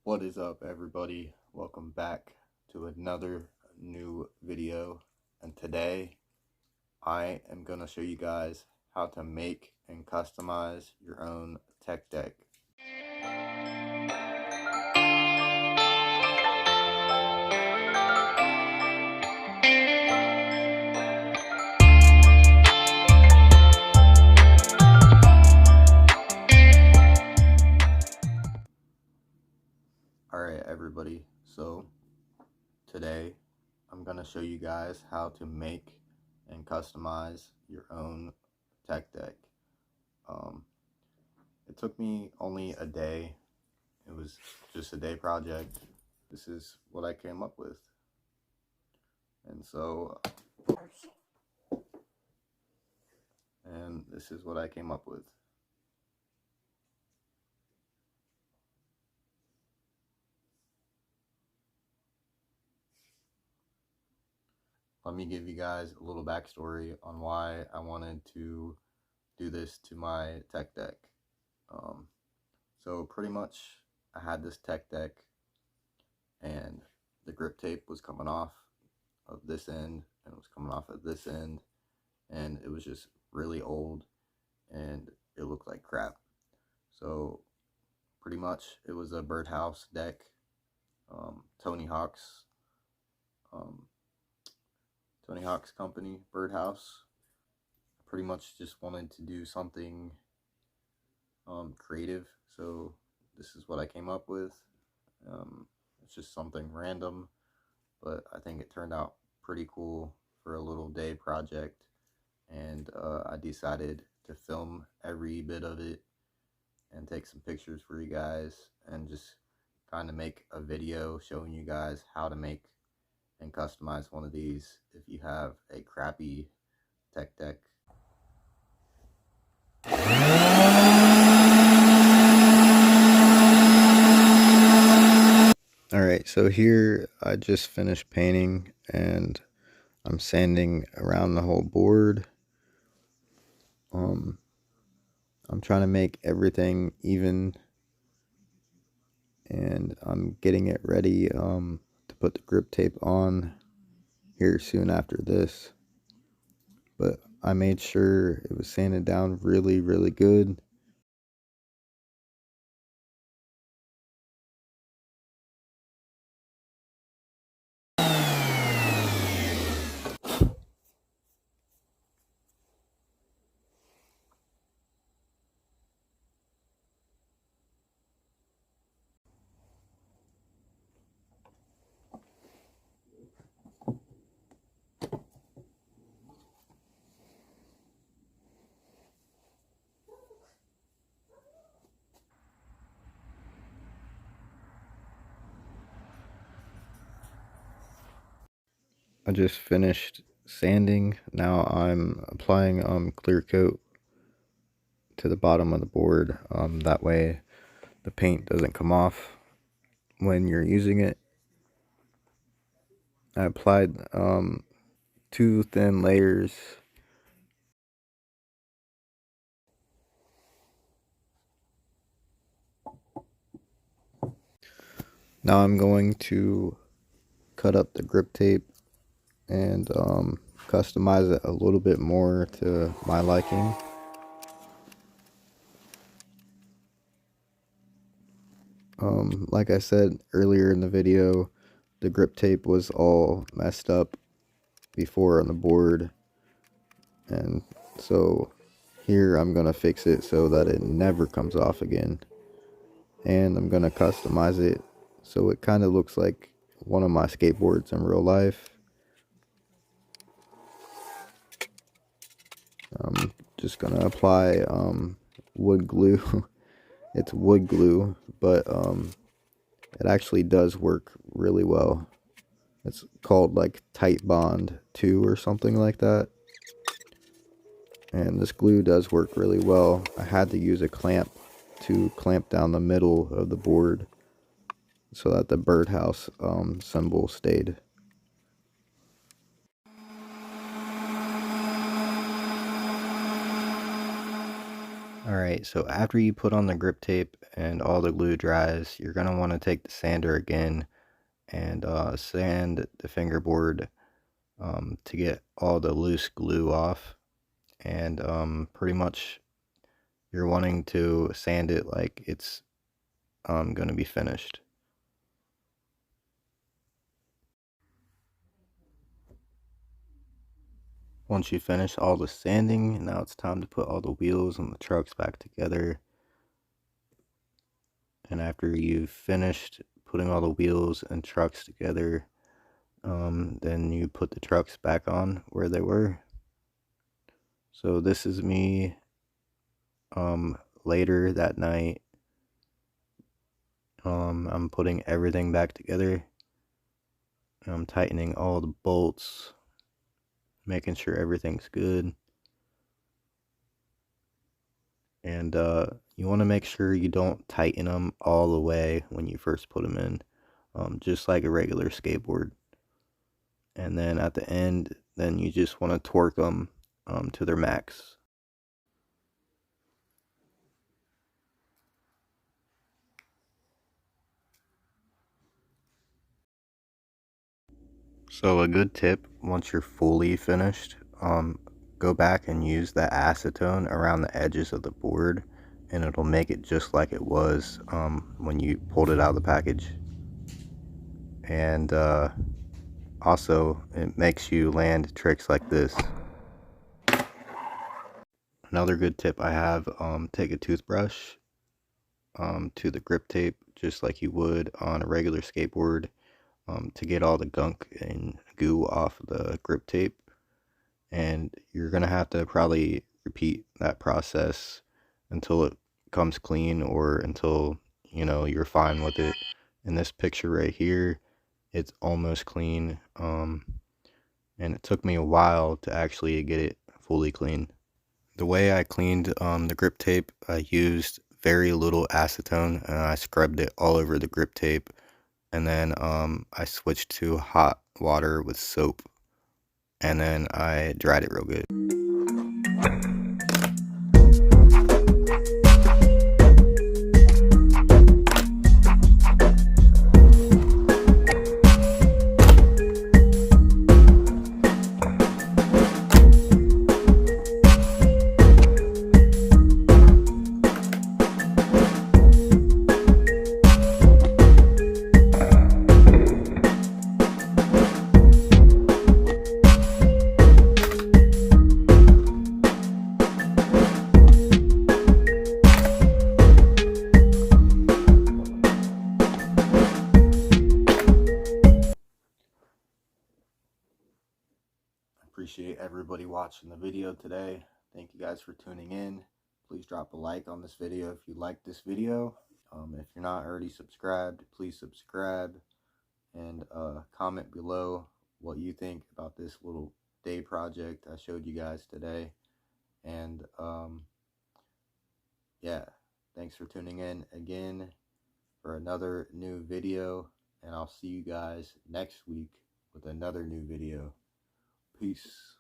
What is up, everybody? Welcome back to another new video, and today I am going to show you guys how to make and customize your own tech deck. Alright, everybody, so today I'm going to show you guys how to make and customize your own tech deck. It took me only a day. It was just a day project. This is what I came up with. And this is what I came up with. Let me give you guys a little backstory on why I wanted to do this to my tech deck. So pretty much I had this tech deck and the grip tape was coming off of this end and it was coming off of this end, and it was just really old and it looked like crap. So pretty much it was a birdhouse deck, Tony Hawk's company, Birdhouse. Pretty much just wanted to do something creative, so this is what I came up with. It's just something random, but I think it turned out pretty cool for a little day project, and I decided to film every bit of it and take some pictures for you guys and just kind of make a video showing you guys how to make and customize one of these if you have a crappy tech deck. Alright, so here I just finished painting and I'm sanding around the whole board. I'm trying to make everything even, and I'm getting it ready to put the grip tape on here soon after this. But I made sure it was sanded down really good. I just finished sanding. Now I'm applying clear coat to the bottom of the board. That way the paint doesn't come off when you're using it. I applied 2 thin layers. Now I'm going to cut up the grip tape and customize it a little bit more to my liking. Like I said earlier in the video, the grip tape was all messed up before on the board, and so here I'm gonna fix it so that it never comes off again, and I'm gonna customize it so it kind of looks like one of my skateboards in real life. I'm just gonna apply wood glue. It's wood glue, but it actually does work really well. It's called like Tight Bond 2 or something like that. And this glue does work really well. I had to use a clamp to clamp down the middle of the board so that the birdhouse symbol stayed. Alright, so after you put on the grip tape and all the glue dries, you're going to want to take the sander again and sand the fingerboard to get all the loose glue off. And pretty much you're wanting to sand it like it's going to be finished. Once you finish all the sanding, now it's time to put all the wheels and the trucks back together. And after you've finished putting all the wheels and trucks together, then you put the trucks back on where they were. So this is me later that night. I'm putting everything back together. I'm tightening all the bolts, making sure everything's good. And you want to make sure you don't tighten them all the way when you first put them in, just like a regular skateboard. And then at the end, then you just want to torque them to their max. So a good tip, once you're fully finished, go back and use that acetone around the edges of the board, and it'll make it just like it was when you pulled it out of the package. And also, it makes you land tricks like this. Another good tip I have, take a toothbrush to the grip tape, just like you would on a regular skateboard, to get all the gunk and goo off the grip tape. And you're gonna have to probably repeat that process until it comes clean, or until you're fine with it. In this picture right here, it's almost clean, and it took me a while to actually get it fully clean. The way I cleaned the grip tape, I used very little acetone and I scrubbed it all over the grip tape, and then I switched to hot water with soap, and then I dried it real good. Appreciate everybody watching the video today. Thank you guys for tuning in. Please drop a like on this video if you liked this video. If you're not already subscribed, please subscribe, and comment below what you think about this little day project I showed you guys today. And yeah, thanks for tuning in again for another new video, and I'll see you guys next week with another new video. Peace.